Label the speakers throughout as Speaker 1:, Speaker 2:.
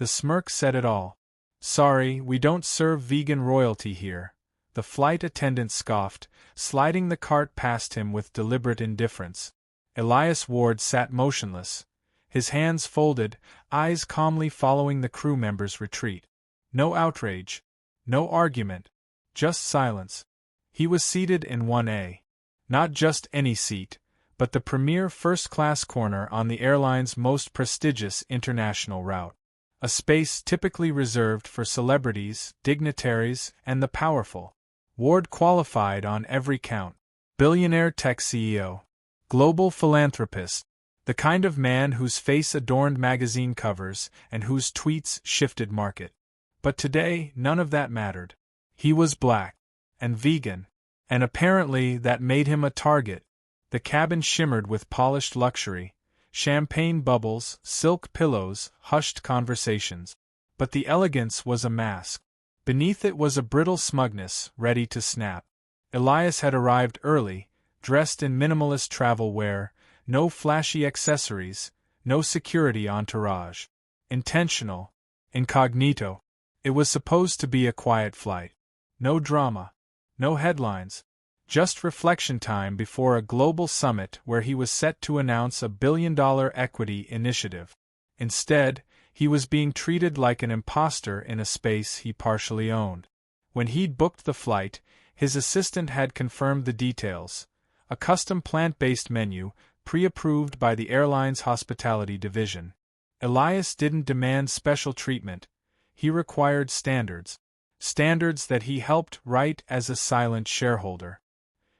Speaker 1: The smirk said it all. "Sorry, we don't serve vegan royalty here," the flight attendant scoffed, sliding the cart past him with deliberate indifference. Elias Ward sat motionless, his hands folded, eyes calmly following the crew member's retreat. No outrage, no argument, just silence. He was seated in 1A. Not just any seat, but the premier first-class corner on the airline's most prestigious international route. A space typically reserved for celebrities, dignitaries, and the powerful. Ward qualified on every count. Billionaire tech CEO. Global philanthropist. The kind of man whose face adorned magazine covers and whose tweets shifted market. But today, none of that mattered. He was black. And vegan. And apparently that made him a target. The cabin shimmered with polished luxury. Champagne bubbles, silk pillows, hushed conversations. But the elegance was a mask. Beneath it was a brittle smugness, ready to snap. Elias had arrived early, dressed in minimalist travel wear, no flashy accessories, no security entourage. Intentional. Incognito. It was supposed to be a quiet flight. No drama. No headlines. Just reflection time before a global summit where he was set to announce a billion-dollar equity initiative. Instead, he was being treated like an imposter in a space he partially owned. When he'd booked the flight, his assistant had confirmed the details. A custom plant-based menu, pre-approved by the airline's hospitality division. Elias didn't demand special treatment. He required standards. Standards that he helped write as a silent shareholder.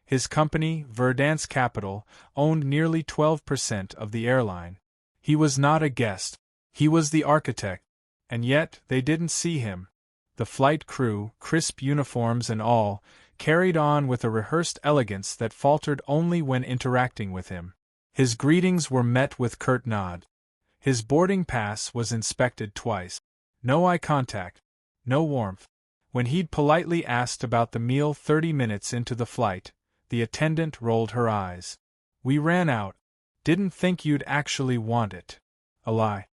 Speaker 1: His company, Verdance Capital, owned nearly 12% of the airline. He was not a guest. He was the architect. And yet, they didn't see him. The flight crew, crisp uniforms and all, carried on with a rehearsed elegance that faltered only when interacting with him. His greetings were met with curt nod. His boarding pass was inspected twice. No eye contact. No warmth. When he'd politely asked about the meal 30 minutes into the flight, the attendant rolled her eyes. "We ran out. Didn't think you'd actually want it." A lie.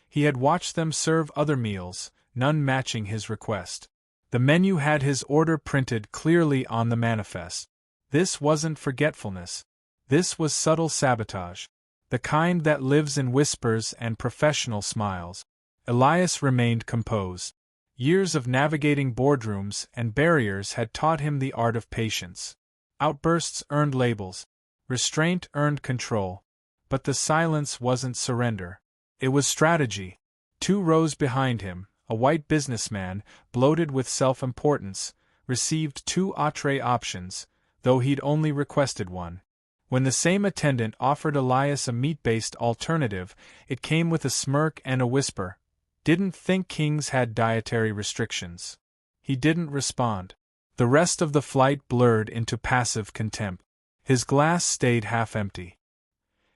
Speaker 1: He had watched them serve other meals, none matching his request. The menu had his order printed clearly on the manifest. This wasn't forgetfulness. This was subtle sabotage. The kind that lives in whispers and professional smiles. Elias remained composed. Years of navigating boardrooms and barriers had taught him the art of patience. Outbursts earned labels. Restraint earned control. But the silence wasn't surrender. It was strategy. 2 rows behind him, a white businessman, bloated with self-importance, received 2 entree options, though he'd only requested 1. When the same attendant offered Elias a meat-based alternative, it came with a smirk and a whisper. Didn't think kings had dietary restrictions. He didn't respond. The rest of the flight blurred into passive contempt. His glass stayed half empty.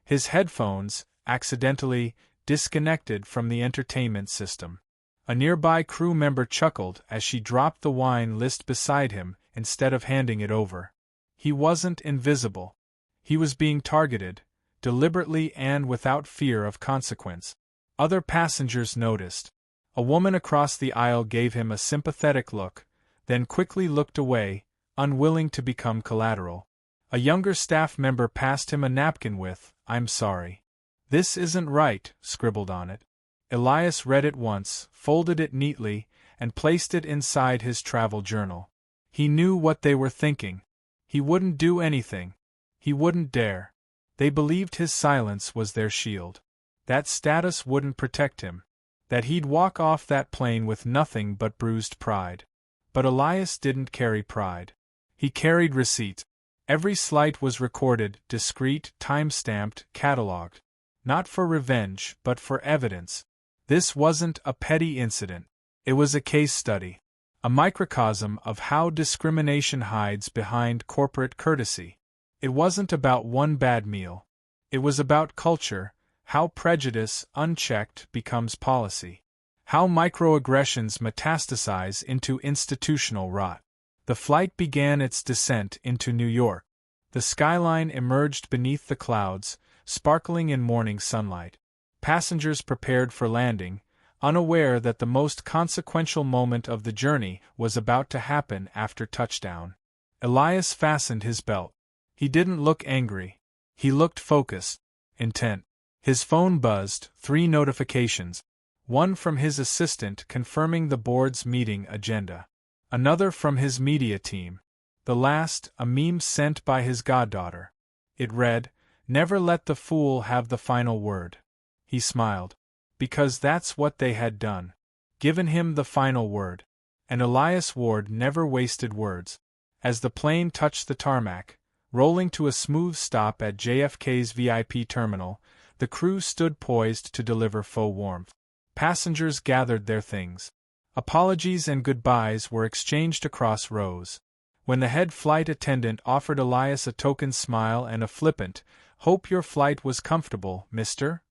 Speaker 1: His headphones, accidentally, disconnected from the entertainment system. A nearby crew member chuckled as she dropped the wine list beside him instead of handing it over. He wasn't invisible. He was being targeted, deliberately and without fear of consequence. Other passengers noticed. A woman across the aisle gave him a sympathetic look, then quickly looked away, unwilling to become collateral. A younger staff member passed him a napkin with, "I'm sorry. This isn't right," scribbled on it. Elias read it once, folded it neatly, and placed it inside his travel journal. He knew what they were thinking. He wouldn't do anything. He wouldn't dare. They believed his silence was their shield. That status wouldn't protect him. That he'd walk off that plane with nothing but bruised pride. But Elias didn't carry pride. He carried receipt. Every slight was recorded, discreet, time-stamped, catalogued. Not for revenge, but for evidence. This wasn't a petty incident. It was a case study. A microcosm of how discrimination hides behind corporate courtesy. It wasn't about one bad meal. It was about culture, how prejudice, unchecked, becomes policy. How microaggressions metastasize into institutional rot. The flight began its descent into New York. The skyline emerged beneath the clouds, sparkling in morning sunlight. Passengers prepared for landing, unaware that the most consequential moment of the journey was about to happen after touchdown. Elias fastened his belt. He didn't look angry. He looked focused, intent. His phone buzzed, 3 notifications. One from his assistant confirming the board's meeting agenda. Another from his media team. The last, a meme sent by his goddaughter. It read, "Never let the fool have the final word." He smiled. Because that's what they had done. Given him the final word. And Elias Ward never wasted words. As the plane touched the tarmac, rolling to a smooth stop at JFK's VIP terminal, the crew stood poised to deliver faux warmth. Passengers gathered their things. Apologies and goodbyes were exchanged across rows. When the head flight attendant offered Elias a token smile and a flippant, "Hope your flight was comfortable, mister?"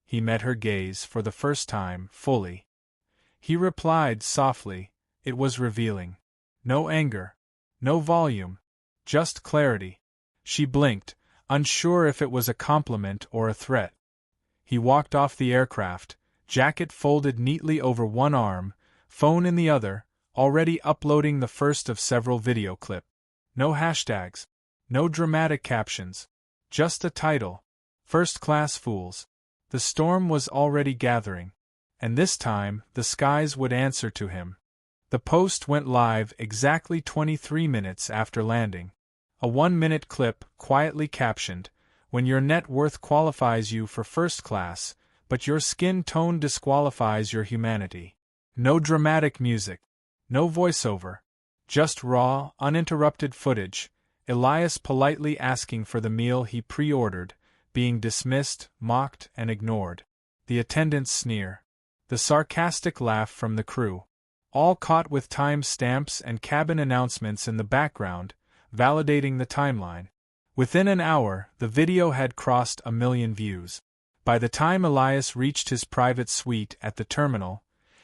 Speaker 1: He met her gaze for the first time, fully. He replied softly. It was revealing. No anger. No volume. Just clarity. She blinked, unsure if it was a compliment or a threat. He walked off the aircraft, jacket folded neatly over one arm, phone in the other, already uploading the first of several video clips. No hashtags. No dramatic captions. Just a title. First Class Fools. The storm was already gathering. And this time, the skies would answer to him. The post went live exactly 23 minutes after landing. A 1-minute clip, quietly captioned, "When your net worth qualifies you for first class, but your skin tone disqualifies your humanity." No dramatic music. No voiceover. Just raw, uninterrupted footage, Elias politely asking for the meal he pre-ordered, being dismissed, mocked, and ignored. The attendant's sneer. The sarcastic laugh from the crew. All caught with time stamps and cabin announcements in the background, validating the timeline. Within an hour, the video had crossed 1 million views. By the time Elias reached his private suite at the terminal,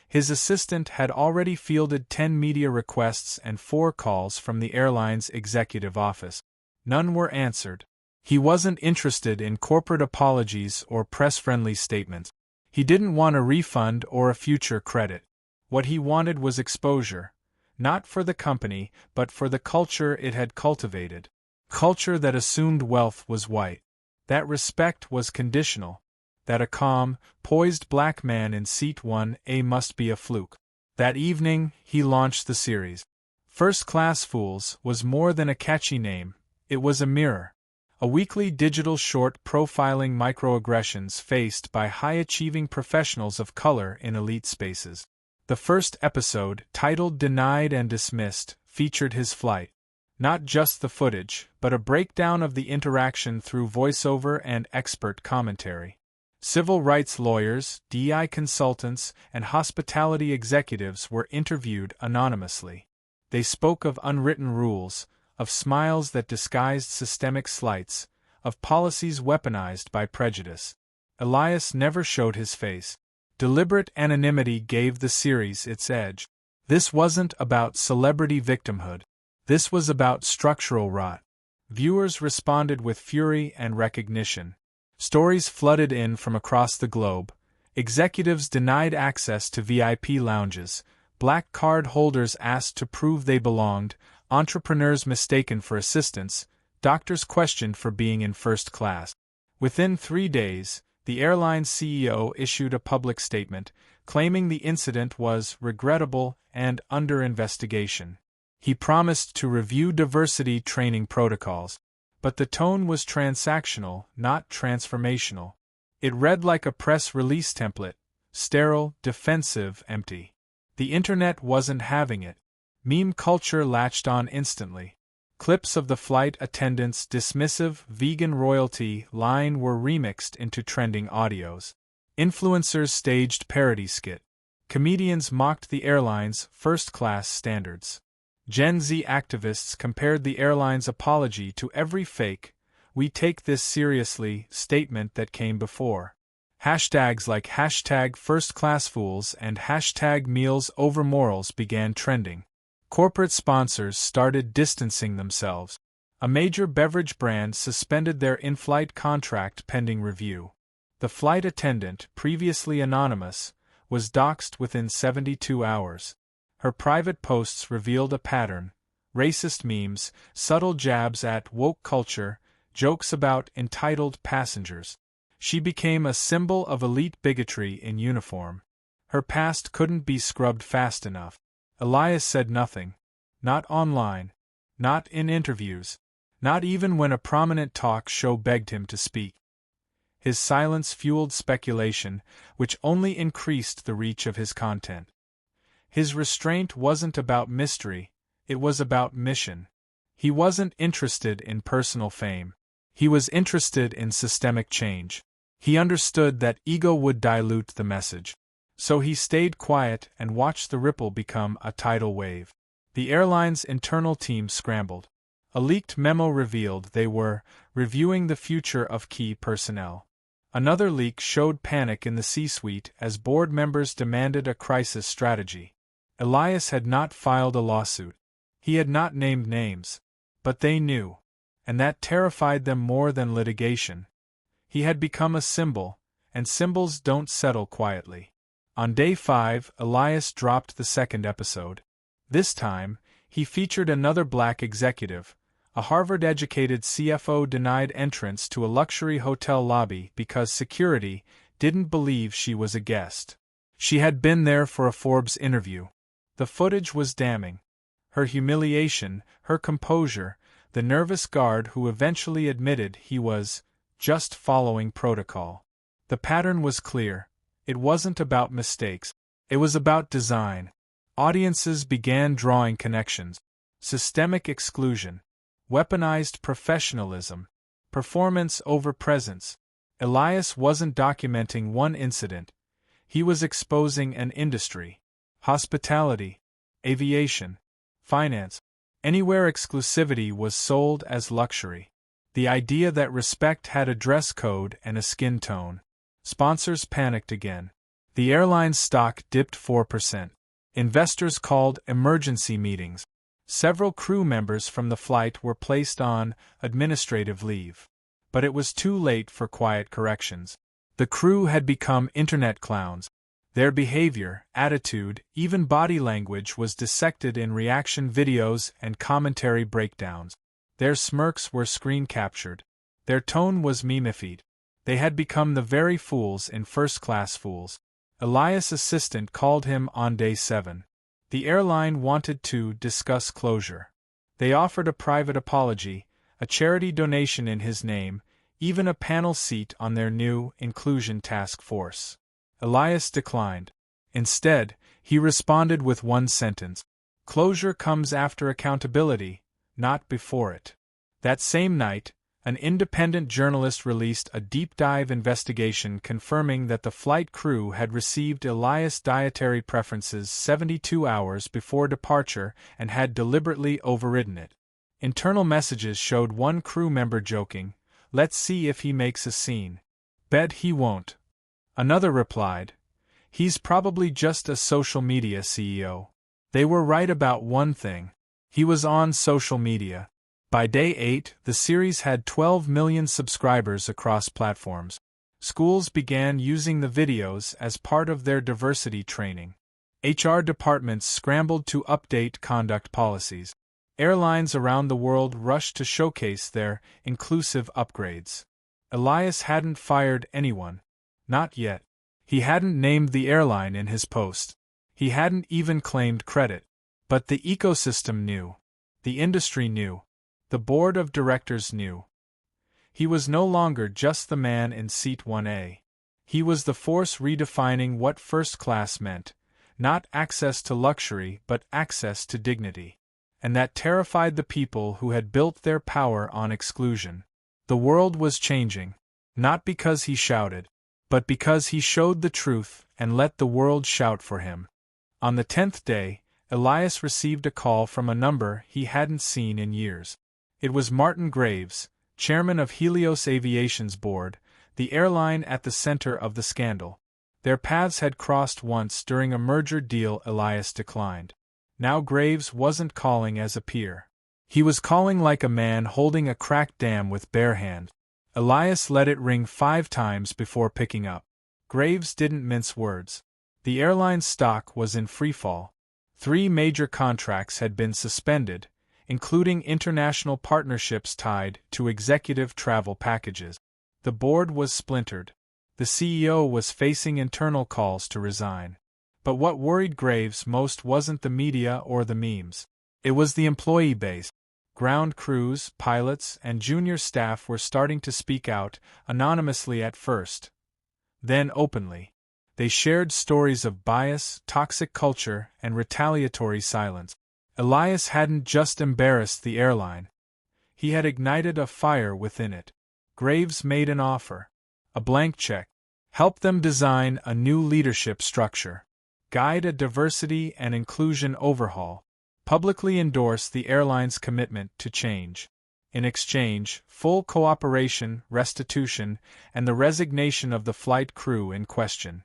Speaker 1: his assistant had already fielded 10 media requests and 4 calls from the airline's executive office. None were answered. He wasn't interested in corporate apologies or press-friendly statements. He didn't want a refund or a future credit. What he wanted was exposure, not for the company, but for the culture it had cultivated. Culture that assumed wealth was white. That respect was conditional. That a calm, poised black man in seat 1A must be a fluke. That evening, he launched the series. First Class Fools was more than a catchy name, it was a mirror. A weekly digital short profiling microaggressions faced by high-achieving professionals of color in elite spaces. The first episode, titled Denied and Dismissed, featured his flight. Not just the footage, but a breakdown of the interaction through voiceover and expert commentary. Civil rights lawyers, DI consultants, and hospitality executives were interviewed anonymously. They spoke of unwritten rules, of smiles that disguised systemic slights, of policies weaponized by prejudice. Elias never showed his face. Deliberate anonymity gave the series its edge. This wasn't about celebrity victimhood. This was about structural rot. Viewers responded with fury and recognition. Stories flooded in from across the globe. Executives denied access to VIP lounges. Black card holders asked to prove they belonged. Entrepreneurs mistaken for assistants, doctors questioned for being in first class. Within 3 days, the airline's CEO issued a public statement, claiming the incident was regrettable and under investigation. He promised to review diversity training protocols. But the tone was transactional, not transformational. It read like a press release template, sterile, defensive, empty. The internet wasn't having it. Meme culture latched on instantly. Clips of the flight attendant's dismissive vegan royalty line were remixed into trending audios. Influencers staged parody skit. Comedians mocked the airline's first-class standards. Gen Z activists compared the airline's apology to every fake, "we take this seriously" statement that came before. Hashtags like #FirstClassFools and #MealsOverMorals began trending. Corporate sponsors started distancing themselves. A major beverage brand suspended their in-flight contract pending review. The flight attendant, previously anonymous, was doxxed within 72 hours. Her private posts revealed a pattern: racist memes, subtle jabs at woke culture, jokes about entitled passengers. She became a symbol of elite bigotry in uniform. Her past couldn't be scrubbed fast enough. Elias said nothing. Not online. Not in interviews. Not even when a prominent talk show begged him to speak. His silence fueled speculation, which only increased the reach of his content. His restraint wasn't about mystery, it was about mission. He wasn't interested in personal fame. He was interested in systemic change. He understood that ego would dilute the message. So he stayed quiet and watched the ripple become a tidal wave. The airline's internal team scrambled. A leaked memo revealed they were reviewing the future of key personnel. Another leak showed panic in the C-suite as board members demanded a crisis strategy. Elias had not filed a lawsuit. He had not named names. But they knew. And that terrified them more than litigation. He had become a symbol, and symbols don't settle quietly. On day 5, Elias dropped the second episode. This time, he featured another black executive. A Harvard-educated CFO denied entrance to a luxury hotel lobby because security didn't believe she was a guest. She had been there for a Forbes interview. The footage was damning. Her humiliation, her composure, the nervous guard who eventually admitted he was just following protocol. The pattern was clear. It wasn't about mistakes. It was about design. Audiences began drawing connections. Systemic exclusion. Weaponized professionalism. Performance over presence. Elias wasn't documenting one incident. He was exposing an industry. Hospitality. Aviation. Finance. Anywhere exclusivity was sold as luxury. The idea that respect had a dress code and a skin tone. Sponsors panicked again. The airline's stock dipped 4%. Investors called emergency meetings. Several crew members from the flight were placed on administrative leave. But it was too late for quiet corrections. The crew had become internet clowns. Their behavior, attitude, even body language was dissected in reaction videos and commentary breakdowns. Their smirks were screen captured. Their tone was memified. They had become the very fools in first-class fools. Elias' assistant called him on day 7. The airline wanted to discuss closure. They offered a private apology, a charity donation in his name, even a panel seat on their new inclusion task force. Elias declined. Instead, he responded with one sentence: "Closure comes after accountability, not before it." That same night, an independent journalist released a deep-dive investigation confirming that the flight crew had received Elias' dietary preferences 72 hours before departure and had deliberately overridden it. Internal messages showed one crew member joking, "Let's see if he makes a scene. Bet he won't." Another replied, "He's probably just a social media CEO." They were right about one thing. He was on social media. By day 8, the series had 12 million subscribers across platforms. Schools began using the videos as part of their diversity training. HR departments scrambled to update conduct policies. Airlines around the world rushed to showcase their inclusive upgrades. Elias hadn't fired anyone. Not yet. He hadn't named the airline in his post. He hadn't even claimed credit. But the ecosystem knew. The industry knew. The board of directors knew. He was no longer just the man in seat 1A. He was the force redefining what first class meant, not access to luxury but access to dignity. And that terrified the people who had built their power on exclusion. The world was changing, not because he shouted, but because he showed the truth and let the world shout for him. On the 10th day, Elias received a call from a number he hadn't seen in years. It was Martin Graves, chairman of Helios Aviation's board, the airline at the center of the scandal. Their paths had crossed once during a merger deal Elias declined. Now Graves wasn't calling as a peer. He was calling like a man holding a cracked dam with bare hands. Elias let it ring 5 times before picking up. Graves didn't mince words. The airline's stock was in freefall. 3 major contracts had been suspended, including international partnerships tied to executive travel packages. The board was splintered. The CEO was facing internal calls to resign. But what worried Graves most wasn't the media or the memes. It was the employee base. Ground crews, pilots, and junior staff were starting to speak out, anonymously at first, then openly. They shared stories of bias, toxic culture, and retaliatory silence. Elias hadn't just embarrassed the airline. He had ignited a fire within it. Graves made an offer. A blank check. Help them design a new leadership structure. Guide a diversity and inclusion overhaul. Publicly endorse the airline's commitment to change. In exchange, full cooperation, restitution, and the resignation of the flight crew in question.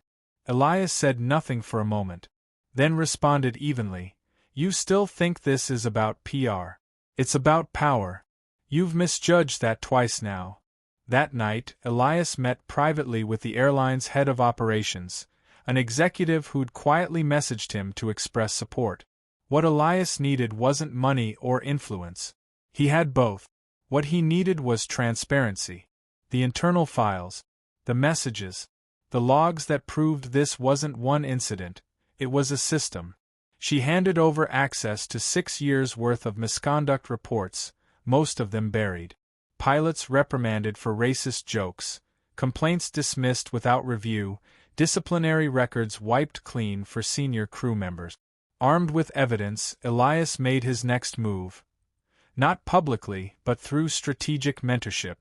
Speaker 1: Elias said nothing for a moment, then responded evenly, "You still think this is about PR? It's about power. You've misjudged that twice now." That night, Elias met privately with the airline's head of operations, an executive who'd quietly messaged him to express support. What Elias needed wasn't money or influence. He had both. What he needed was transparency. The internal files, the messages, the logs that proved this wasn't one incident, it was a system. She handed over access to 6 years' worth of misconduct reports, most of them buried. Pilots reprimanded for racist jokes, complaints dismissed without review, disciplinary records wiped clean for senior crew members. Armed with evidence, Elias made his next move. Not publicly, but through strategic mentorship.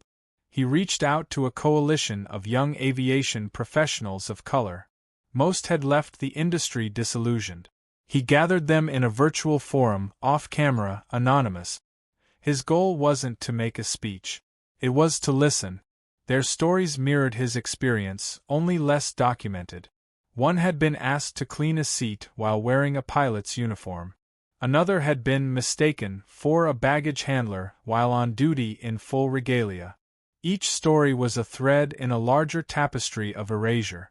Speaker 1: He reached out to a coalition of young aviation professionals of color. Most had left the industry disillusioned. He gathered them in a virtual forum, off-camera, anonymous. His goal wasn't to make a speech. It was to listen. Their stories mirrored his experience, only less documented. One had been asked to clean a seat while wearing a pilot's uniform. Another had been mistaken for a baggage handler while on duty in full regalia. Each story was a thread in a larger tapestry of erasure.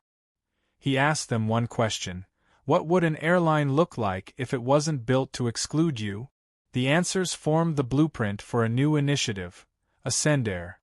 Speaker 1: He asked them one question: what would an airline look like if it wasn't built to exclude you? The answers formed the blueprint for a new initiative, Ascendair.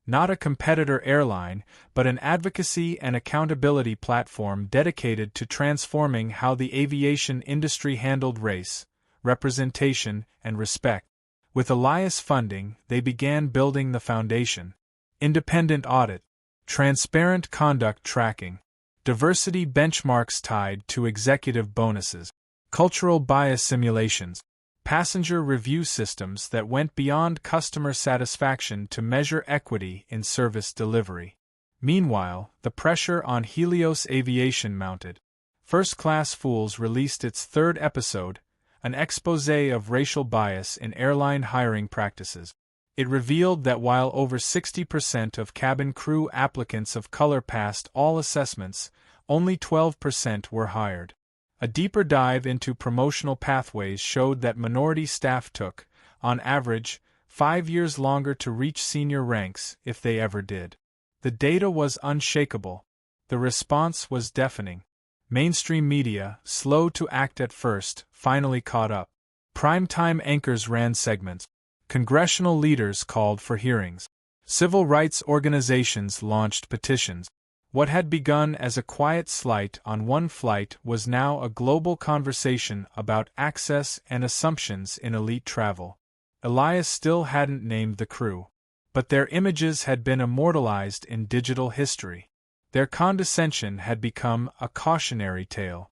Speaker 1: Not a competitor airline, but an advocacy and accountability platform dedicated to transforming how the aviation industry handled race, representation, and respect. With Elias funding, they began building the foundation. Independent audit, transparent conduct tracking, diversity benchmarks tied to executive bonuses, cultural bias simulations, passenger review systems that went beyond customer satisfaction to measure equity in service delivery. Meanwhile, the pressure on Helios Aviation mounted. First Class Fools released its 3rd episode, an exposé of racial bias in airline hiring practices. It revealed that while over 60% of cabin crew applicants of color passed all assessments, only 12% were hired. A deeper dive into promotional pathways showed that minority staff took, on average, 5 years longer to reach senior ranks, if they ever did. The data was unshakable. The response was deafening. Mainstream media, slow to act at first, finally caught up. Primetime anchors ran segments. Congressional leaders called for hearings. Civil rights organizations launched petitions. What had begun as a quiet slight on one flight was now a global conversation about access and assumptions in elite travel. Elias still hadn't named the crew, but their images had been immortalized in digital history. Their condescension had become a cautionary tale.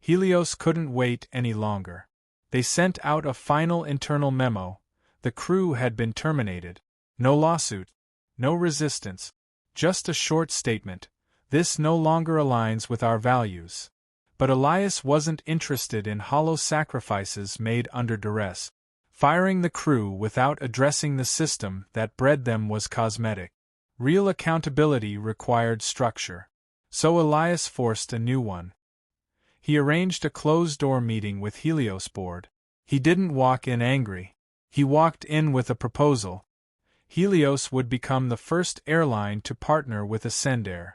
Speaker 1: Helios couldn't wait any longer. They sent out a final internal memo. The crew had been terminated. No lawsuit. No resistance. Just a short statement: this no longer aligns with our values. But Elias wasn't interested in hollow sacrifices made under duress. Firing the crew without addressing the system that bred them was cosmetic. Real accountability required structure. So Elias forced a new one. He arranged a closed-door meeting with Helios board. He didn't walk in angry. He walked in with a proposal. Helios would become the first airline to partner with Ascendair.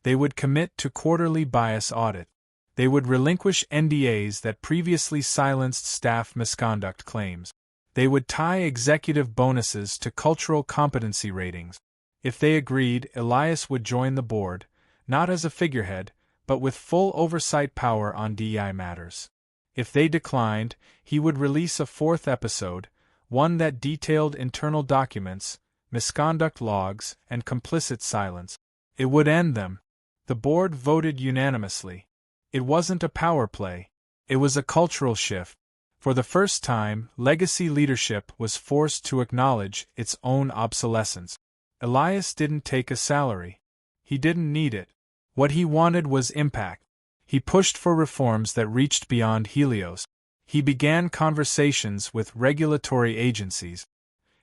Speaker 1: They would commit to quarterly bias audit. They would relinquish NDAs that previously silenced staff misconduct claims. They would tie executive bonuses to cultural competency ratings. If they agreed, Elias would join the board, not as a figurehead, but with full oversight power on DEI matters. If they declined, he would release a fourth episode, one that detailed internal documents, misconduct logs, and complicit silence. It would end them. The board voted unanimously. It wasn't a power play. It was a cultural shift. For the first time, legacy leadership was forced to acknowledge its own obsolescence. Elias didn't take a salary. He didn't need it. What he wanted was impact. He pushed for reforms that reached beyond Helios. He began conversations with regulatory agencies.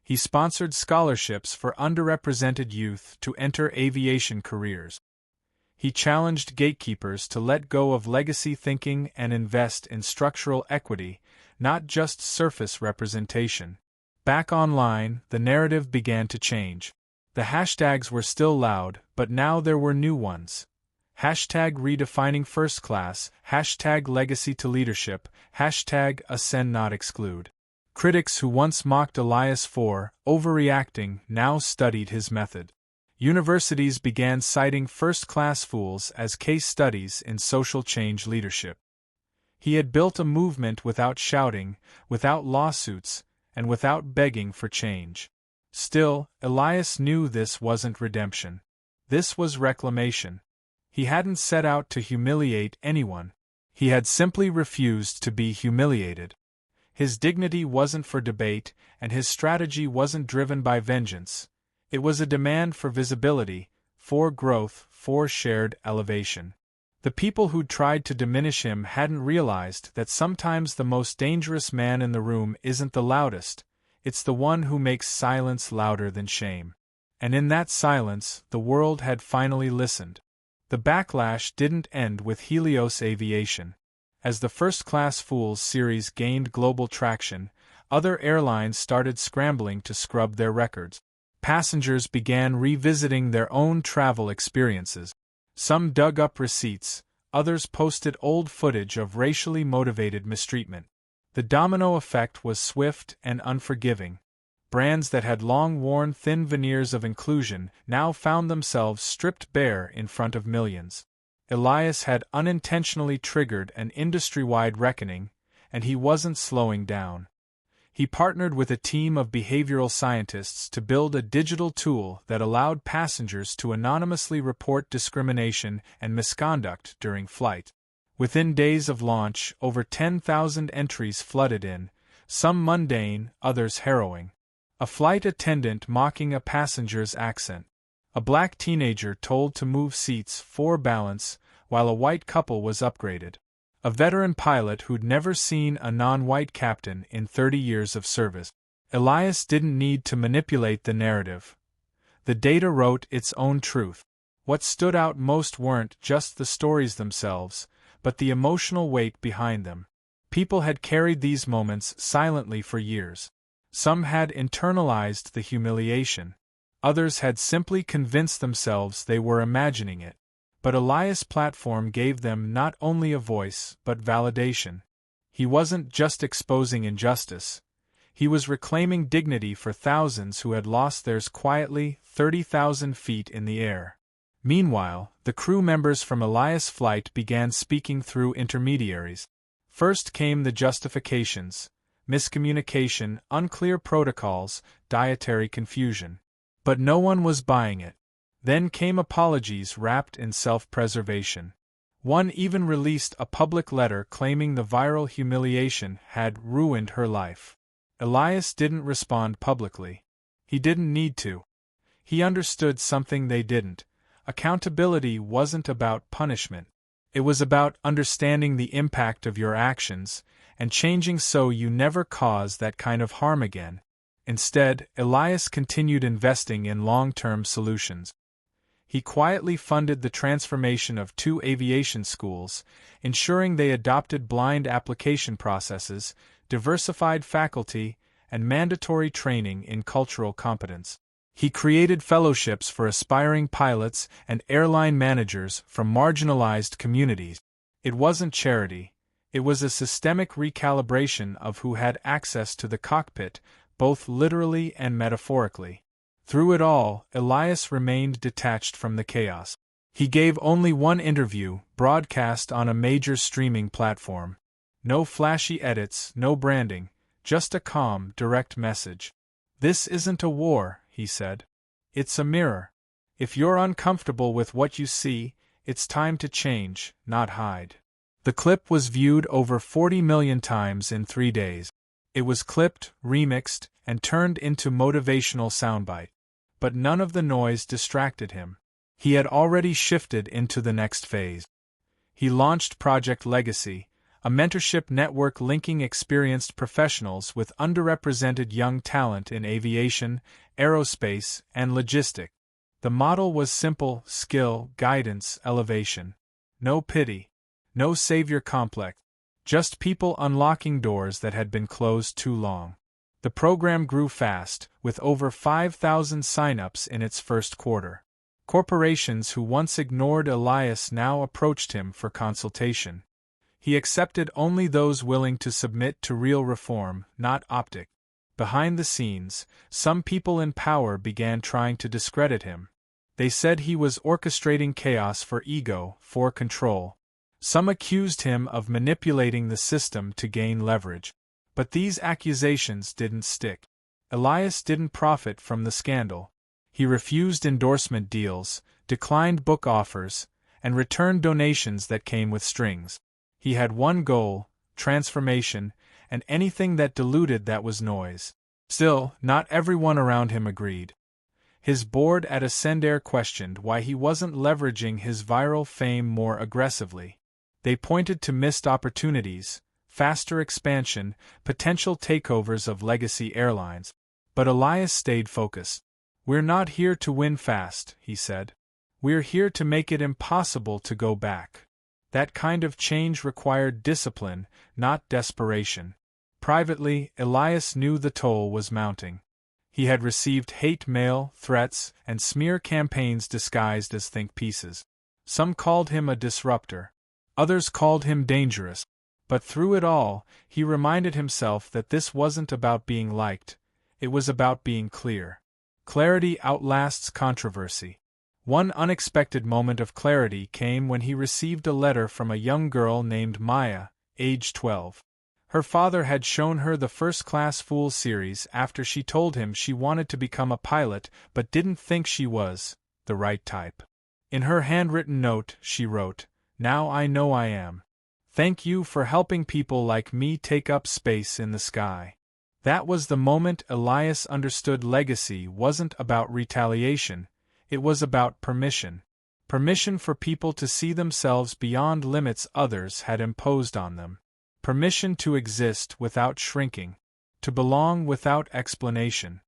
Speaker 1: He sponsored scholarships for underrepresented youth to enter aviation careers. He challenged gatekeepers to let go of legacy thinking and invest in structural equity, not just surface representation. Back online, the narrative began to change. The hashtags were still loud, but now there were new ones. Hashtag redefining first class, hashtag legacy to leadership, hashtag ascend not exclude. Critics who once mocked Elias for overreacting now studied his method. Universities began citing first-class fools as case studies in social change leadership. He had built a movement without shouting, without lawsuits, and without begging for change. Still, Elias knew this wasn't redemption. This was reclamation. He hadn't set out to humiliate anyone. He had simply refused to be humiliated. His dignity wasn't for debate, and his strategy wasn't driven by vengeance. It was a demand for visibility, for growth, for shared elevation. The people who'd tried to diminish him hadn't realized that sometimes the most dangerous man in the room isn't the loudest, it's the one who makes silence louder than shame. And in that silence, the world had finally listened. The backlash didn't end with Helios Aviation. As the First Class Fools series gained global traction, other airlines started scrambling to scrub their records. Passengers began revisiting their own travel experiences. Some dug up receipts, others posted old footage of racially motivated mistreatment. The domino effect was swift and unforgiving. Brands that had long worn thin veneers of inclusion now found themselves stripped bare in front of millions. Elias had unintentionally triggered an industry-wide reckoning, and he wasn't slowing down. He partnered with a team of behavioral scientists to build a digital tool that allowed passengers to anonymously report discrimination and misconduct during flight. Within days of launch, over 10,000 entries flooded in, some mundane, others harrowing. A flight attendant mocking a passenger's accent. A black teenager told to move seats for balance, while a white couple was upgraded. A veteran pilot who'd never seen a non-white captain in 30 years of service. Elias didn't need to manipulate the narrative. The data wrote its own truth. What stood out most weren't just the stories themselves, but the emotional weight behind them. People had carried these moments silently for years. Some had internalized the humiliation. Others had simply convinced themselves they were imagining it. But Elias' platform gave them not only a voice, but validation. He wasn't just exposing injustice. He was reclaiming dignity for thousands who had lost theirs quietly 30,000 feet in the air. Meanwhile, the crew members from Elias' flight began speaking through intermediaries. First came the justifications: miscommunication, unclear protocols, dietary confusion. But no one was buying it. Then came apologies wrapped in self-preservation. One even released a public letter claiming the viral humiliation had ruined her life. Elias didn't respond publicly. He didn't need to. He understood something they didn't. Accountability wasn't about punishment. It was about understanding the impact of your actions and changing so you never cause that kind of harm again. Instead, Elias continued investing in long-term solutions. He quietly funded the transformation of 2 aviation schools, ensuring they adopted blind application processes, diversified faculty, and mandatory training in cultural competence. He created fellowships for aspiring pilots and airline managers from marginalized communities. It wasn't charity. It was a systemic recalibration of who had access to the cockpit, both literally and metaphorically. Through it all, Elias remained detached from the chaos. He gave only one interview, broadcast on a major streaming platform. No flashy edits, no branding, just a calm, direct message. "This isn't a war," he said. "It's a mirror. If you're uncomfortable with what you see, it's time to change, not hide." The clip was viewed over 40 million times in 3 days. It was clipped, remixed, and turned into motivational soundbite. But none of the noise distracted him. He had already shifted into the next phase. He launched Project Legacy, a mentorship network linking experienced professionals with underrepresented young talent in aviation, aerospace, and logistics. The model was simple: skill, guidance, elevation. No pity. No savior complex. Just people unlocking doors that had been closed too long. The program grew fast, with over 5,000 sign-ups in its first quarter. Corporations who once ignored Elias now approached him for consultation. He accepted only those willing to submit to real reform, not optic. Behind the scenes, some people in power began trying to discredit him. They said he was orchestrating chaos for ego, for control. Some accused him of manipulating the system to gain leverage. But these accusations didn't stick. Elias didn't profit from the scandal. He refused endorsement deals, declined book offers, and returned donations that came with strings. He had one goal: transformation, and anything that diluted that was noise. Still, not everyone around him agreed. His board at Ascendair questioned why he wasn't leveraging his viral fame more aggressively. They pointed to missed opportunities, faster expansion, potential takeovers of legacy airlines. But Elias stayed focused. "We're not here to win fast," he said. "We're here to make it impossible to go back." That kind of change required discipline, not desperation. Privately, Elias knew the toll was mounting. He had received hate mail, threats, and smear campaigns disguised as think pieces. Some called him a disruptor. Others called him dangerous. But through it all, he reminded himself that this wasn't about being liked. It was about being clear. Clarity outlasts controversy. One unexpected moment of clarity came when he received a letter from a young girl named Maya, age 12. Her father had shown her the First Class Fools series after she told him she wanted to become a pilot but didn't think she was the right type. In her handwritten note, she wrote, "Now I know I am. Thank you for helping people like me take up space in the sky." That was the moment Elias understood legacy wasn't about retaliation, it was about permission. Permission for people to see themselves beyond limits others had imposed on them. Permission to exist without shrinking. To belong without explanation.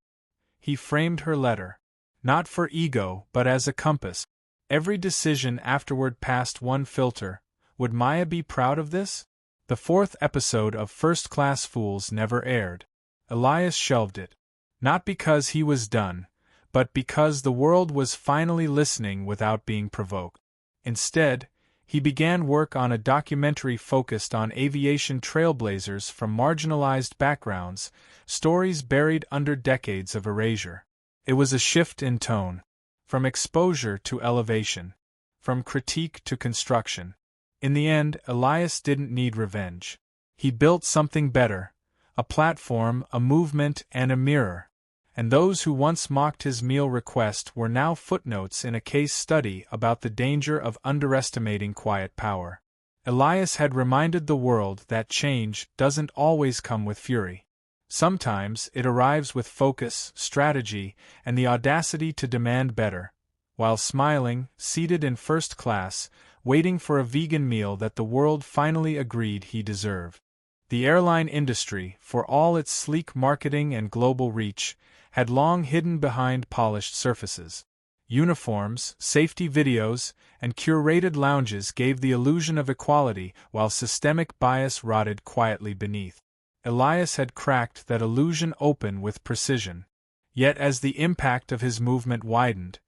Speaker 1: He framed her letter. Not for ego, but as a compass. Every decision afterward passed one filter. Would Maya be proud of this? The 4th episode of First Class Fools never aired. Elias shelved it. Not because he was done, but because the world was finally listening without being provoked. Instead, he began work on a documentary focused on aviation trailblazers from marginalized backgrounds, stories buried under decades of erasure. It was a shift in tone. From exposure to elevation. From critique to construction. In the end, Elias didn't need revenge. He built something better. A platform, a movement, and a mirror. And those who once mocked his meal request were now footnotes in a case study about the danger of underestimating quiet power. Elias had reminded the world that change doesn't always come with fury. Sometimes it arrives with focus, strategy, and the audacity to demand better. While smiling, seated in first class, waiting for a vegan meal that the world finally agreed he deserved. The airline industry, for all its sleek marketing and global reach, had long hidden behind polished surfaces. Uniforms, safety videos, and curated lounges gave the illusion of equality while systemic bias rotted quietly beneath. Elias had cracked that illusion open with precision. Yet as the impact of his movement widened,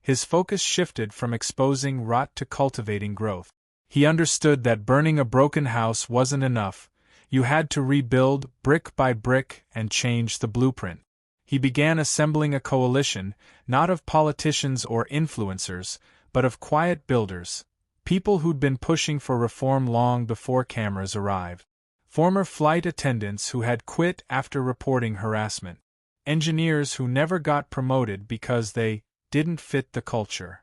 Speaker 1: his focus shifted from exposing rot to cultivating growth. He understood that burning a broken house wasn't enough. You had to rebuild brick by brick and change the blueprint. He began assembling a coalition, not of politicians or influencers, but of quiet builders, people who'd been pushing for reform long before cameras arrived. Former flight attendants who had quit after reporting harassment. Engineers who never got promoted because they didn't fit the culture.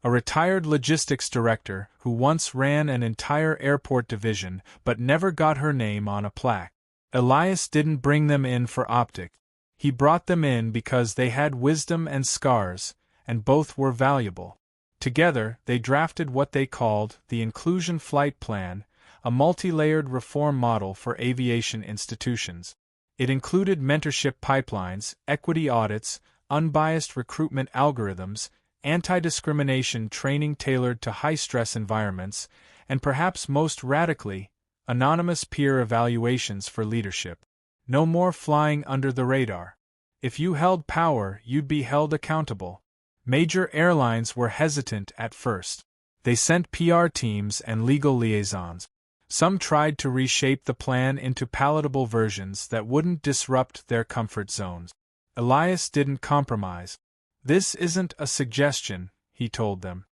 Speaker 1: A retired logistics director who once ran an entire airport division but never got her name on a plaque. Elias didn't bring them in for optics. He brought them in because they had wisdom and scars, and both were valuable. Together, they drafted what they called the Inclusion Flight Plan, a multi-layered reform model for aviation institutions. It included mentorship pipelines, equity audits, unbiased recruitment algorithms, anti-discrimination training tailored to high-stress environments, and perhaps most radically, anonymous peer evaluations for leadership. No more flying under the radar. If you held power, you'd be held accountable. Major airlines were hesitant at first. They sent PR teams and legal liaisons. Some tried to reshape the plan into palatable versions that wouldn't disrupt their comfort zones. Elias didn't compromise. "This isn't a suggestion," he told them.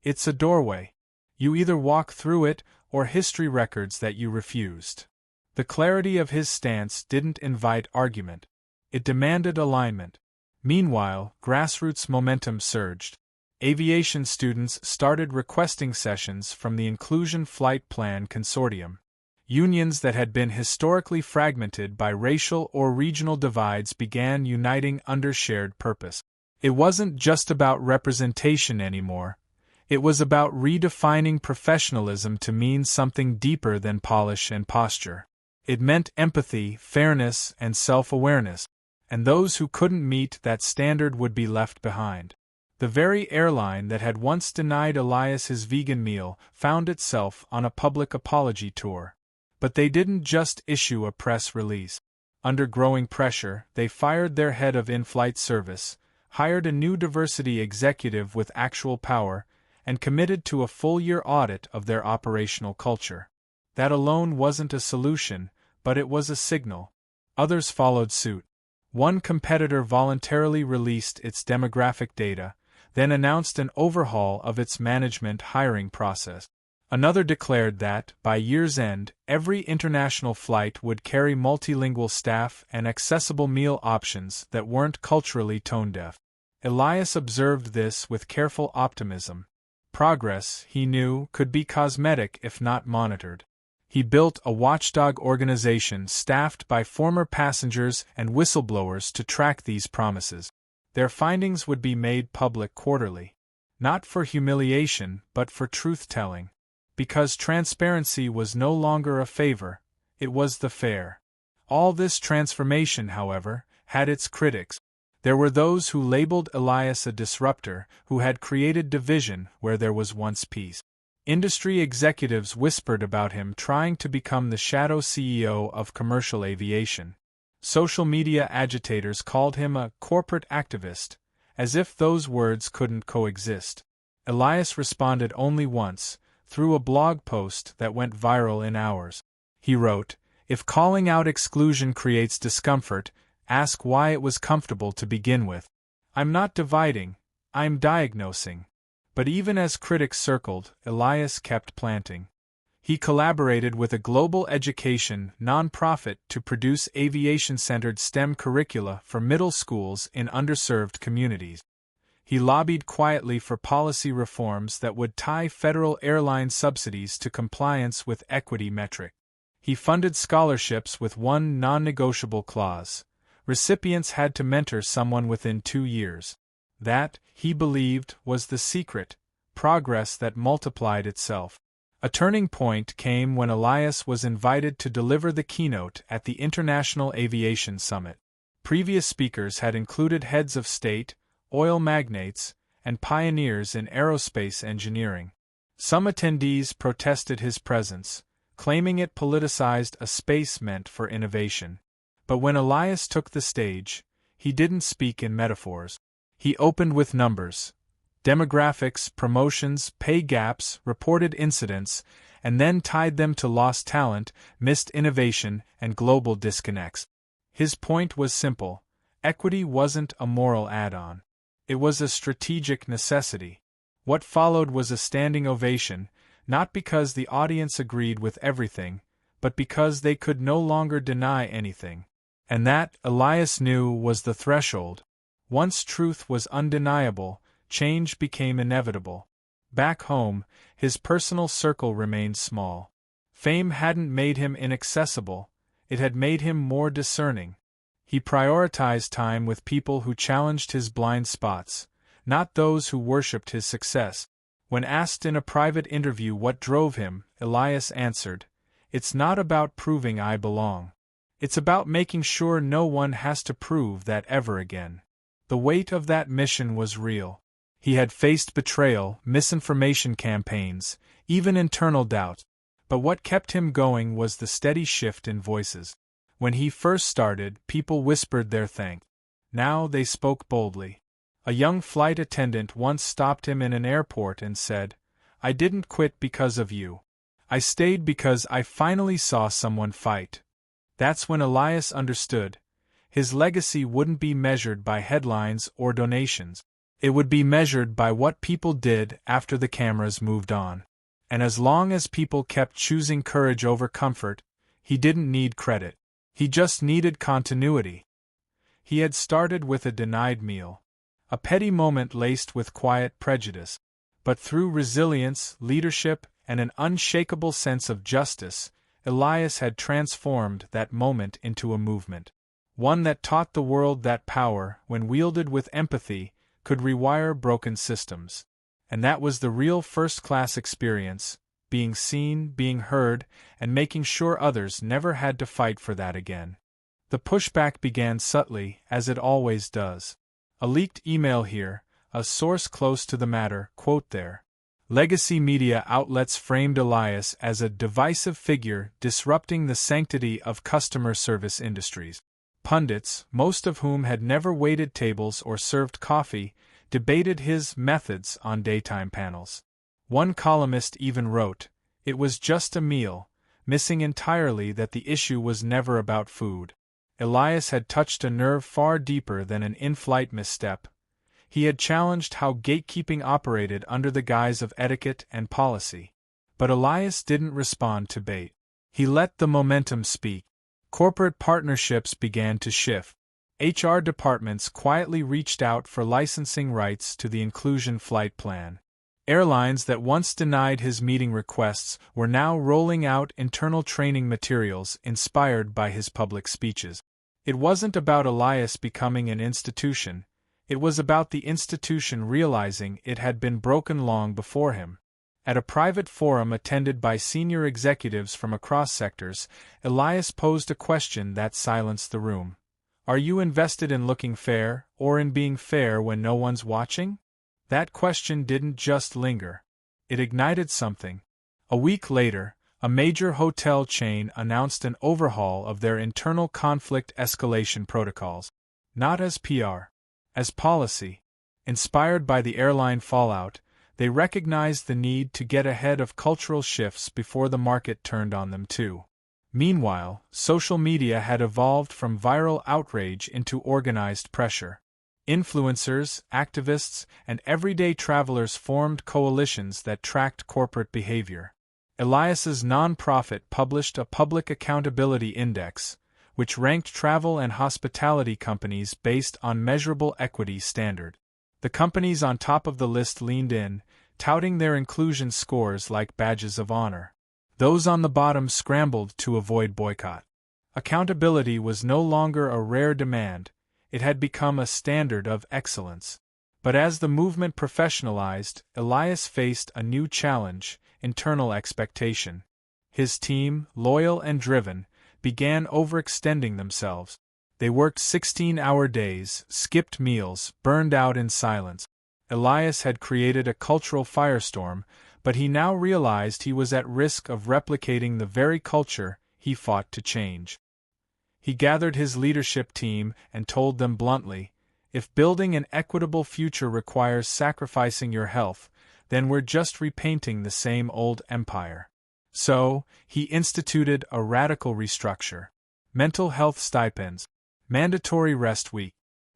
Speaker 1: "It's a doorway. You either walk through it, or history records that you refused." The clarity of his stance didn't invite argument. It demanded alignment. Meanwhile, grassroots momentum surged. Aviation students started requesting sessions from the Inclusion Flight Plan Consortium. Unions that had been historically fragmented by racial or regional divides began uniting under shared purpose. It wasn't just about representation anymore. It was about redefining professionalism to mean something deeper than polish and posture. It meant empathy, fairness, and self-awareness, and those who couldn't meet that standard would be left behind. The very airline that had once denied Elias his vegan meal found itself on a public apology tour. But they didn't just issue a press release. Under growing pressure, they fired their head of in-flight service, hired a new diversity executive with actual power, and committed to a full-year audit of their operational culture. That alone wasn't a solution, but it was a signal. Others followed suit. One competitor voluntarily released its demographic data, then announced an overhaul of its management hiring process. Another declared that, by year's end, every international flight would carry multilingual staff and accessible meal options that weren't culturally tone-deaf. Elias observed this with careful optimism. Progress, he knew, could be cosmetic if not monitored. He built a watchdog organization staffed by former passengers and whistleblowers to track these promises. Their findings would be made public quarterly. Not for humiliation, but for truth-telling. Because transparency was no longer a favor, it was the fare. All this transformation, however, had its critics. There were those who labeled Elias a disruptor, who had created division where there was once peace. Industry executives whispered about him trying to become the shadow CEO of commercial aviation. Social media agitators called him a corporate activist, as if those words couldn't coexist. Elias responded only once, through a blog post that went viral in hours. He wrote, "If calling out exclusion creates discomfort, ask why it was comfortable to begin with. I'm not dividing, I'm diagnosing." But even as critics circled, Elias kept planting. He collaborated with a global education nonprofit to produce aviation-centered STEM curricula for middle schools in underserved communities. He lobbied quietly for policy reforms that would tie federal airline subsidies to compliance with equity metrics. He funded scholarships with one non-negotiable clause: recipients had to mentor someone within 2 years. That, he believed, was the secret, progress that multiplied itself. A turning point came when Elias was invited to deliver the keynote at the International Aviation Summit. Previous speakers had included heads of state, oil magnates, and pioneers in aerospace engineering. Some attendees protested his presence, claiming it politicized a space meant for innovation. But when Elias took the stage, he didn't speak in metaphors. He opened with numbers. Demographics, promotions, pay gaps, reported incidents, and then tied them to lost talent, missed innovation, and global disconnects. His point was simple: equity wasn't a moral add-on. It was a strategic necessity. What followed was a standing ovation, not because the audience agreed with everything, but because they could no longer deny anything. And that, Elias knew, was the threshold. Once truth was undeniable, change became inevitable. Back home, his personal circle remained small. Fame hadn't made him inaccessible, it had made him more discerning. He prioritized time with people who challenged his blind spots, not those who worshipped his success. When asked in a private interview what drove him, Elias answered, "It's not about proving I belong. It's about making sure no one has to prove that ever again." The weight of that mission was real. He had faced betrayal, misinformation campaigns, even internal doubt. But what kept him going was the steady shift in voices. When he first started, people whispered their thanks. Now they spoke boldly. A young flight attendant once stopped him in an airport and said, "I didn't quit because of you. I stayed because I finally saw someone fight." That's when Elias understood. His legacy wouldn't be measured by headlines or donations. It would be measured by what people did after the cameras moved on. And as long as people kept choosing courage over comfort, he didn't need credit. He just needed continuity. He had started with a denied meal, a petty moment laced with quiet prejudice. But through resilience, leadership, and an unshakable sense of justice, Elias had transformed that moment into a movement. One that taught the world that power, when wielded with empathy, could rewire broken systems. And that was the real first-class experience: being seen, being heard, and making sure others never had to fight for that again. The pushback began subtly, as it always does. A leaked email here, a source close to the matter, quote there. Legacy media outlets framed Elias as a divisive figure disrupting the sanctity of customer service industries. Pundits, most of whom had never waited tables or served coffee, debated his methods on daytime panels. One columnist even wrote, "It was just a meal," missing entirely that the issue was never about food. Elias had touched a nerve far deeper than an in-flight misstep. He had challenged how gatekeeping operated under the guise of etiquette and policy. But Elias didn't respond to bait. He let the momentum speak. Corporate partnerships began to shift. HR departments quietly reached out for licensing rights to the Inclusion Flight Plan. Airlines that once denied his meeting requests were now rolling out internal training materials inspired by his public speeches. It wasn't about Elias becoming an institution, it was about the institution realizing it had been broken long before him. At a private forum attended by senior executives from across sectors, Elias posed a question that silenced the room. Are you invested in looking fair, or in being fair when no one's watching? That question didn't just linger. It ignited something. A week later, a major hotel chain announced an overhaul of their internal conflict escalation protocols. Not as PR, as policy. Inspired by the airline fallout, they recognized the need to get ahead of cultural shifts before the market turned on them too. Meanwhile, social media had evolved from viral outrage into organized pressure. Influencers, activists, and everyday travelers formed coalitions that tracked corporate behavior. Elias's nonprofit published a public accountability index, which ranked travel and hospitality companies based on measurable equity standard. The companies on top of the list leaned in, touting their inclusion scores like badges of honor. Those on the bottom scrambled to avoid boycott. Accountability was no longer a rare demand, it had become a standard of excellence. But as the movement professionalized, Elias faced a new challenge: internal expectation. His team, loyal and driven, began overextending themselves. They worked 16-hour days, skipped meals, burned out in silence. Elias had created a cultural firestorm, but he now realized he was at risk of replicating the very culture he fought to change. He gathered his leadership team and told them bluntly, "If building an equitable future requires sacrificing your health, then we're just repainting the same old empire." So, he instituted a radical restructure. Mental health stipends. Mandatory rest week.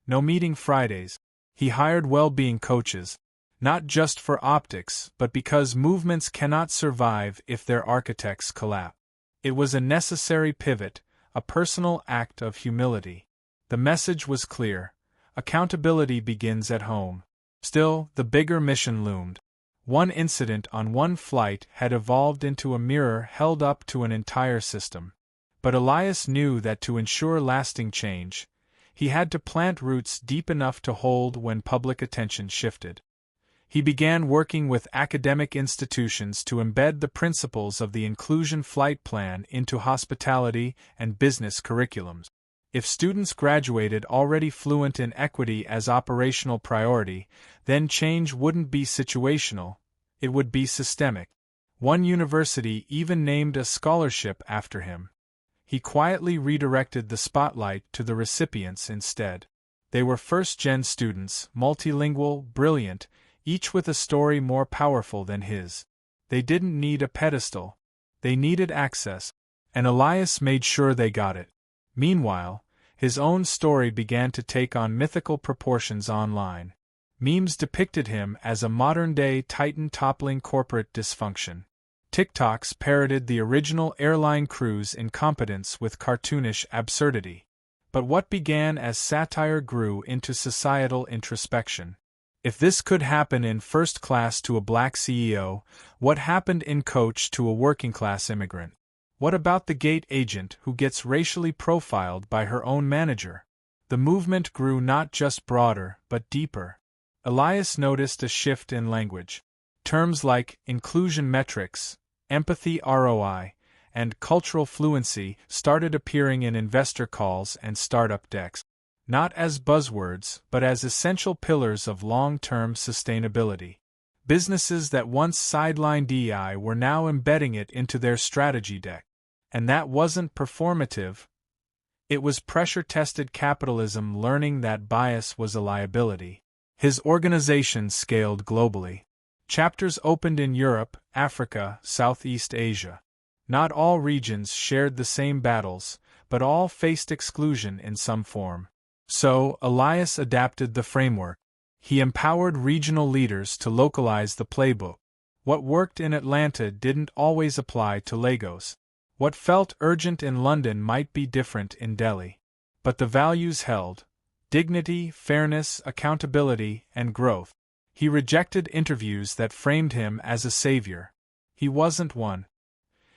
Speaker 1: No meeting Fridays. He hired well-being coaches. Not just for optics, but because movements cannot survive if their architects collapse. It was a necessary pivot, a personal act of humility. The message was clear. Accountability begins at home. Still, the bigger mission loomed. One incident on one flight had evolved into a mirror held up to an entire system. But Elias knew that to ensure lasting change, he had to plant roots deep enough to hold when public attention shifted. He began working with academic institutions to embed the principles of the Inclusion Flight Plan into hospitality and business curriculums. If students graduated already fluent in equity as operational priority, then change wouldn't be situational, it would be systemic. One university even named a scholarship after him. He quietly redirected the spotlight to the recipients instead. They were first-gen students, multilingual, brilliant, each with a story more powerful than his. They didn't need a pedestal. They needed access, and Elias made sure they got it. Meanwhile, his own story began to take on mythical proportions online. Memes depicted him as a modern-day titan toppling corporate dysfunction. TikToks parroted the original airline crew's incompetence with cartoonish absurdity. But what began as satire grew into societal introspection. If this could happen in first class to a black CEO, what happened in coach to a working-class immigrant? What about the gate agent who gets racially profiled by her own manager? The movement grew not just broader, but deeper. Elias noticed a shift in language. Terms like inclusion metrics, empathy ROI, and cultural fluency started appearing in investor calls and startup decks. Not as buzzwords, but as essential pillars of long-term sustainability. Businesses that once sidelined DEI were now embedding it into their strategy deck. And that wasn't performative. It was pressure-tested capitalism learning that bias was a liability. His organization scaled globally. Chapters opened in Europe, Africa, Southeast Asia. Not all regions shared the same battles, but all faced exclusion in some form. So, Elias adapted the framework. He empowered regional leaders to localize the playbook. What worked in Atlanta didn't always apply to Lagos. What felt urgent in London might be different in Delhi. But the values held: dignity, fairness, accountability, and growth. He rejected interviews that framed him as a savior. He wasn't one.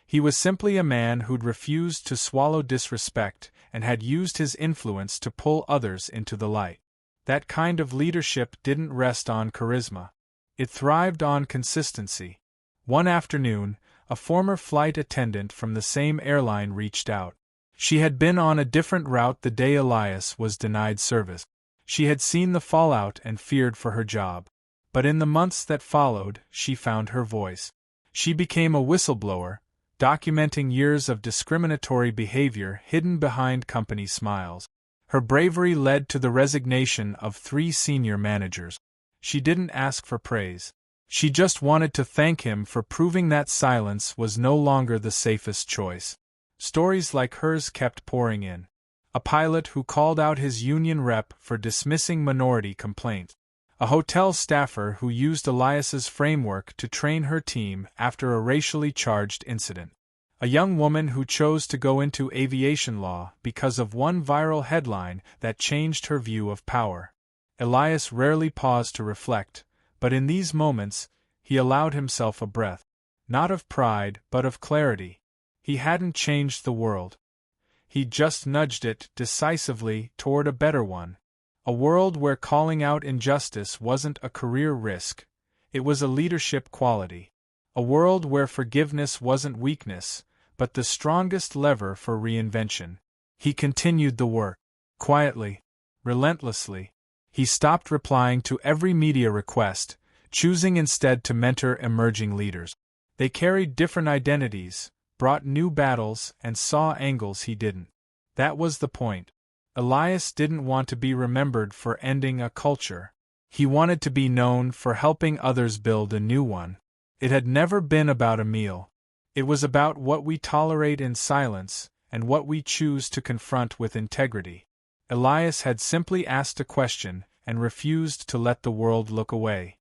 Speaker 1: He was simply a man who'd refused to swallow disrespect and had used his influence to pull others into the light. That kind of leadership didn't rest on charisma. It thrived on consistency. One afternoon, a former flight attendant from the same airline reached out. She had been on a different route the day Elias was denied service. She had seen the fallout and feared for her job. But in the months that followed, she found her voice. She became a whistleblower, documenting years of discriminatory behavior hidden behind company smiles. Her bravery led to the resignation of 3 senior managers. She didn't ask for praise. She just wanted to thank him for proving that silence was no longer the safest choice. Stories like hers kept pouring in. A pilot who called out his union rep for dismissing minority complaints. A hotel staffer who used Elias's framework to train her team after a racially charged incident. A young woman who chose to go into aviation law because of one viral headline that changed her view of power. Elias rarely paused to reflect, but in these moments, he allowed himself a breath. Not of pride, but of clarity. He hadn't changed the world. He just nudged it decisively toward a better one. A world where calling out injustice wasn't a career risk, it was a leadership quality. A world where forgiveness wasn't weakness, but the strongest lever for reinvention. He continued the work. Quietly. Relentlessly. He stopped replying to every media request, choosing instead to mentor emerging leaders. They carried different identities, brought new battles, and saw angles he didn't. That was the point. Elias didn't want to be remembered for ending a culture. He wanted to be known for helping others build a new one. It had never been about a meal. It was about what we tolerate in silence and what we choose to confront with integrity. Elias had simply asked a question and refused to let the world look away.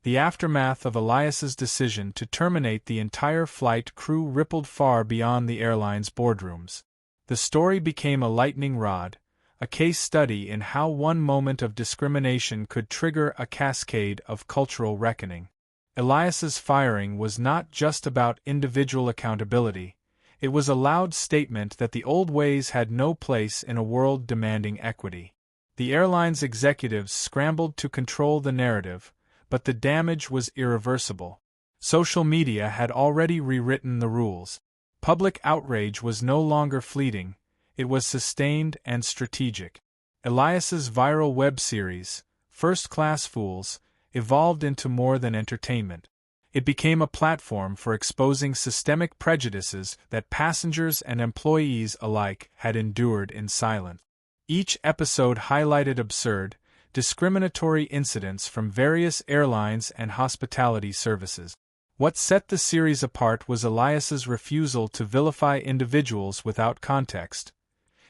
Speaker 1: The aftermath of Elias's decision to terminate the entire flight crew rippled far beyond the airline's boardrooms. The story became a lightning rod, a case study in how one moment of discrimination could trigger a cascade of cultural reckoning. Elias's firing was not just about individual accountability, it was a loud statement that the old ways had no place in a world demanding equity. The airline's executives scrambled to control the narrative, but the damage was irreversible. Social media had already rewritten the rules. Public outrage was no longer fleeting, it was sustained and strategic. Elias's viral web series, First Class Fools, evolved into more than entertainment. It became a platform for exposing systemic prejudices that passengers and employees alike had endured in silence. Each episode highlighted absurd, discriminatory incidents from various airlines and hospitality services. What set the series apart was Elias's refusal to vilify individuals without context.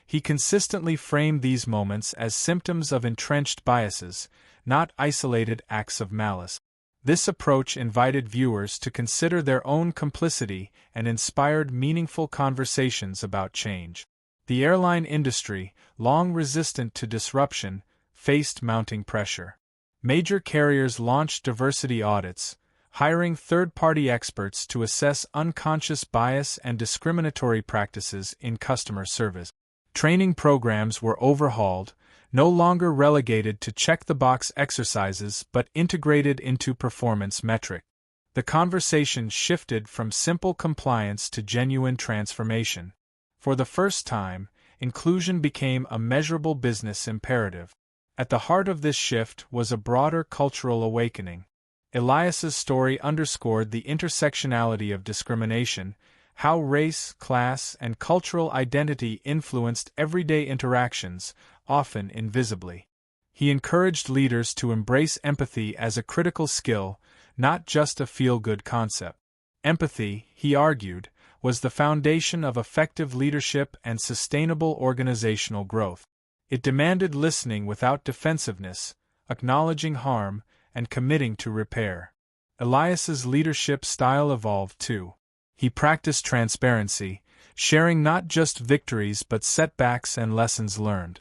Speaker 1: He consistently framed these moments as symptoms of entrenched biases, not isolated acts of malice. This approach invited viewers to consider their own complicity and inspired meaningful conversations about change. The airline industry, long resistant to disruption, faced mounting pressure. Major carriers launched diversity audits, hiring third-party experts to assess unconscious bias and discriminatory practices in customer service. Training programs were overhauled, no longer relegated to check-the-box exercises but integrated into performance metrics. The conversation shifted from simple compliance to genuine transformation. For the first time, inclusion became a measurable business imperative. At the heart of this shift was a broader cultural awakening. Elias's story underscored the intersectionality of discrimination, how race, class, and cultural identity influenced everyday interactions, often invisibly. He encouraged leaders to embrace empathy as a critical skill, not just a feel-good concept. Empathy, he argued, was the foundation of effective leadership and sustainable organizational growth. It demanded listening without defensiveness, acknowledging harm, and committing to repair. Elias's leadership style evolved too. He practiced transparency, sharing not just victories but setbacks and lessons learned.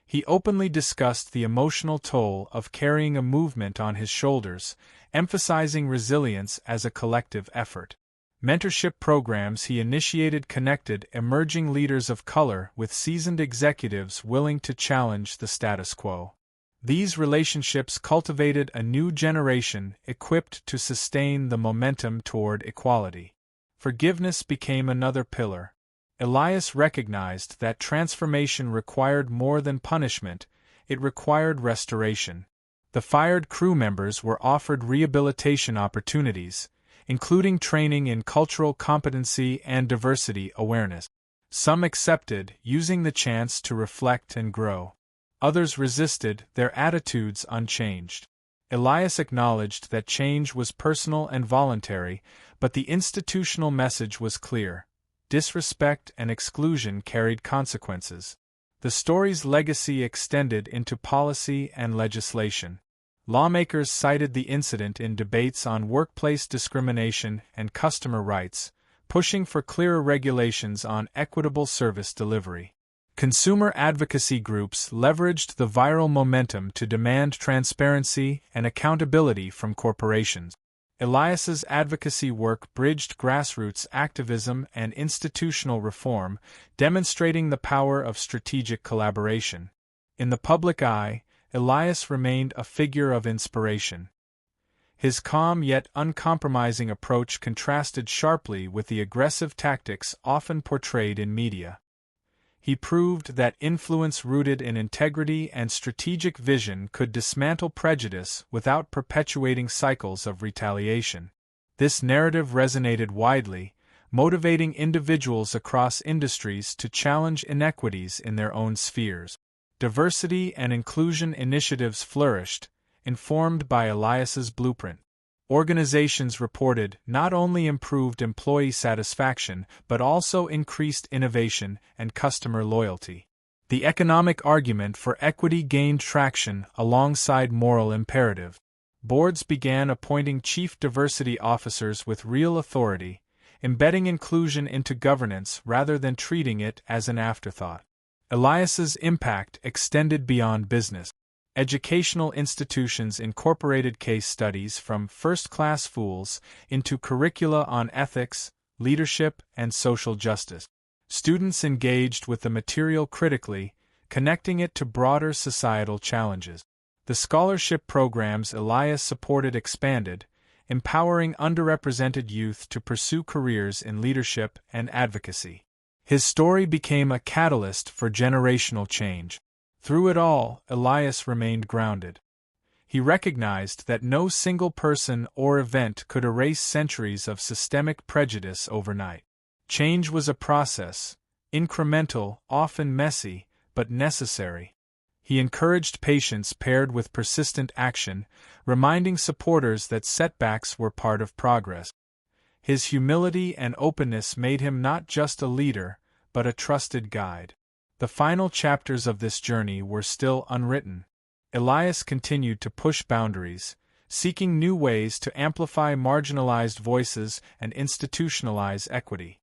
Speaker 1: He openly discussed the emotional toll of carrying a movement on his shoulders, emphasizing resilience as a collective effort. Mentorship programs he initiated connected emerging leaders of color with seasoned executives willing to challenge the status quo. These relationships cultivated a new generation equipped to sustain the momentum toward equality. Forgiveness became another pillar. Elias recognized that transformation required more than punishment, it required restoration. The fired crew members were offered rehabilitation opportunities, including training in cultural competency and diversity awareness. Some accepted, using the chance to reflect and grow. Others resisted, their attitudes unchanged. Elias acknowledged that change was personal and voluntary, but the institutional message was clear. Disrespect and exclusion carried consequences. The story's legacy extended into policy and legislation. Lawmakers cited the incident in debates on workplace discrimination and customer rights, pushing for clearer regulations on equitable service delivery. Consumer advocacy groups leveraged the viral momentum to demand transparency and accountability from corporations. Elias's advocacy work bridged grassroots activism and institutional reform, demonstrating the power of strategic collaboration. In the public eye, Elias remained a figure of inspiration. His calm yet uncompromising approach contrasted sharply with the aggressive tactics often portrayed in media. He proved that influence rooted in integrity and strategic vision could dismantle prejudice without perpetuating cycles of retaliation. This narrative resonated widely, motivating individuals across industries to challenge inequities in their own spheres. Diversity and inclusion initiatives flourished, informed by Elias's blueprint. Organizations reported not only improved employee satisfaction but also increased innovation and customer loyalty. The economic argument for equity gained traction alongside moral imperative. Boards began appointing chief diversity officers with real authority, embedding inclusion into governance rather than treating it as an afterthought. Elias's impact extended beyond business. Educational institutions incorporated case studies from first-class fools into curricula on ethics, leadership, and social justice. Students engaged with the material critically, connecting it to broader societal challenges. The scholarship programs Elias supported expanded, empowering underrepresented youth to pursue careers in leadership and advocacy. His story became a catalyst for generational change. Through it all, Elias remained grounded. He recognized that no single person or event could erase centuries of systemic prejudice overnight. Change was a process, incremental, often messy, but necessary. He encouraged patience paired with persistent action, reminding supporters that setbacks were part of progress. His humility and openness made him not just a leader, but a trusted guide. The final chapters of this journey were still unwritten. Elias continued to push boundaries, seeking new ways to amplify marginalized voices and institutionalize equity.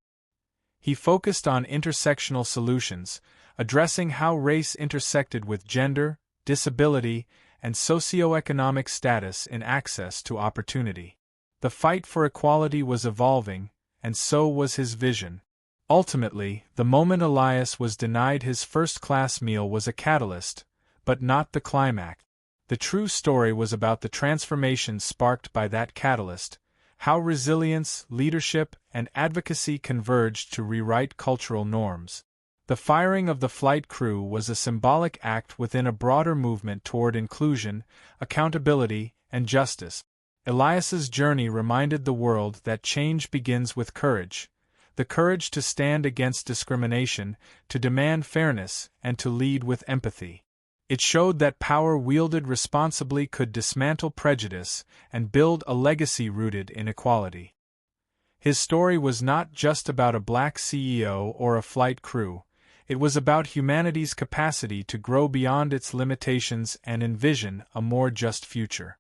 Speaker 1: He focused on intersectional solutions, addressing how race intersected with gender, disability, and socioeconomic status in access to opportunity. The fight for equality was evolving, and so was his vision. Ultimately, the moment Elias was denied his first-class meal was a catalyst, but not the climax. The true story was about the transformation sparked by that catalyst, how resilience, leadership, and advocacy converged to rewrite cultural norms. The firing of the flight crew was a symbolic act within a broader movement toward inclusion, accountability, and justice. Elias's journey reminded the world that change begins with courage. The courage to stand against discrimination, to demand fairness, and to lead with empathy. It showed that power wielded responsibly could dismantle prejudice and build a legacy rooted in equality. His story was not just about a black CEO or a flight crew, it was about humanity's capacity to grow beyond its limitations and envision a more just future.